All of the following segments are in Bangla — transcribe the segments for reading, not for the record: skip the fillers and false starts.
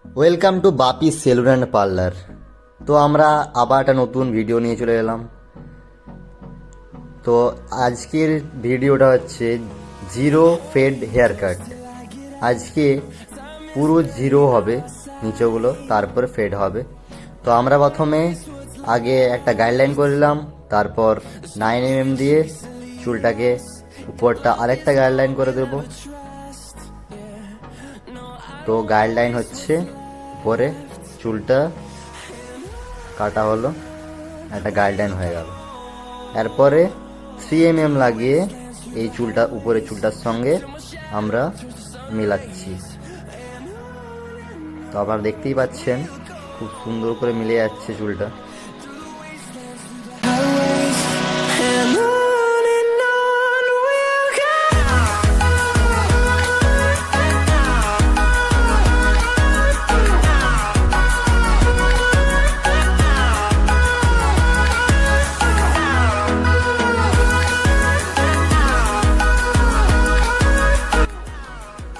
Welcome to Bapi salon and parlour. তো আমরা আবার একটা নতুন ভিডিও নিয়ে চলে এলাম। তো আজকের ভিডিওটা হচ্ছে জিরো ফেড হেয়ার কাট। আজকে পুরো জিরো হবে নিচেগুলো, তারপর ফেড হবে। তো আমরা প্রথমে আগে একটা গাইডলাইন করলাম, তারপর 9 mm দিয়ে চুলটাকে উপরটা আরেকটা গাইডলাইন করে দেব। তো গাইডলাইন হচ্ছে পরে চুলটা কাটা হলো, একটা গাইডলাইন হয়ে গেল। এরপরে 3 mm লাগিয়ে এই চুলটা উপরে চুলটার সঙ্গে আমরা মিলাচ্ছি। তো আপনারা দেখতেই পাচ্ছেন খুব সুন্দর করে মিলে যাচ্ছে চুলটা।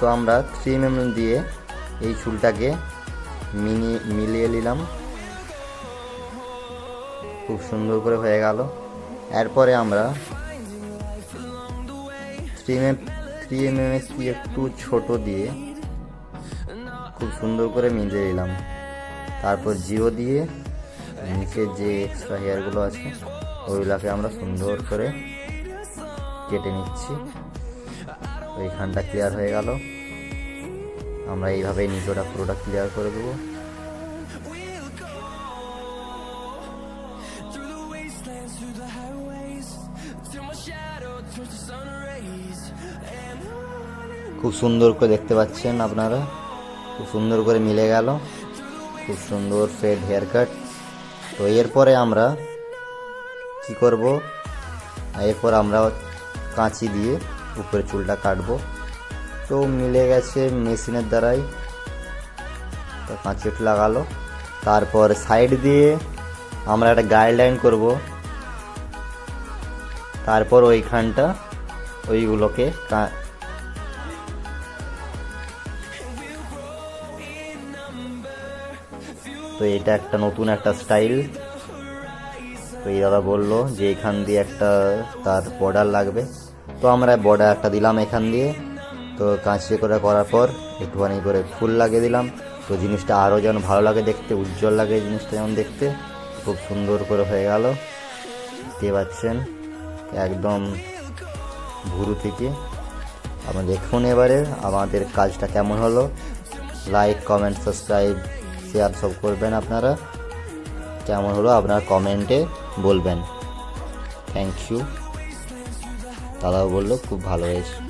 তো আমরা 3 mm দিয়ে এই চুলটাকে মিলিয়ে নিলাম, খুব সুন্দর করে হয়ে গেল। এরপরে আমরা 3 mm একটু ছোট দিয়ে খুব সুন্দর করে মিলিয়ে নিলাম। তারপর জিরো দিয়ে নিচে যে এক্সট্রা হেয়ারগুলো আছে ওইগুলোকে আমরা সুন্দর করে কেটে নিচ্ছি। ওইখানটা ক্লিয়ার হয়ে গেল। আমরা এইভাবে নিচেটা পুরোটা ক্লিয়ার করে দেবো। খুব সুন্দর করে দেখতে পাচ্ছেন আপনারা, খুব সুন্দর করে মিলে গেল, খুব সুন্দর ফেড হেয়ার কাট। তো এরপরে আমরা কি করব, এরপর আমরা কাঁচি দিয়ে উপরে চুলটা কাটবো। তো মিলে গেছে মেশিনের দ্বারাই, তো কাঁচি একটু লাগালো। তারপর সাইড দিয়ে আমরা একটা গাইডলাইন করব। তারপর ওইখানটা ওইগুলোকে তো এটা একটা নতুন একটা স্টাইল। তো এই দাদা বললো যে এখান দিয়ে একটা তার বর্ডার লাগবে, তো আমরা বর্ডার একটা দিলাম এখান দিয়ে। তো কাঁচি করে করার পর একটুখানি করে ফুল লাগিয়ে দিলাম। তো জিনিসটা আরও যেন ভালো লাগে দেখতে, উজ্জ্বল লাগে জিনিসটা যেমন দেখতে। খুব সুন্দর করে হয়ে গেল, দেখতে পাচ্ছেন একদম ভুরু থেকে। আপনারা দেখুন এবারে আমাদের কাজটা কেমন হলো। লাইক, কমেন্ট, সাবস্ক্রাইব, শেয়ার সব করবেন। আপনারা কেমন হলো আপনারা কমেন্টে বলবেন। Thank you. দাদাও বললো খুব ভালো হয়েছে।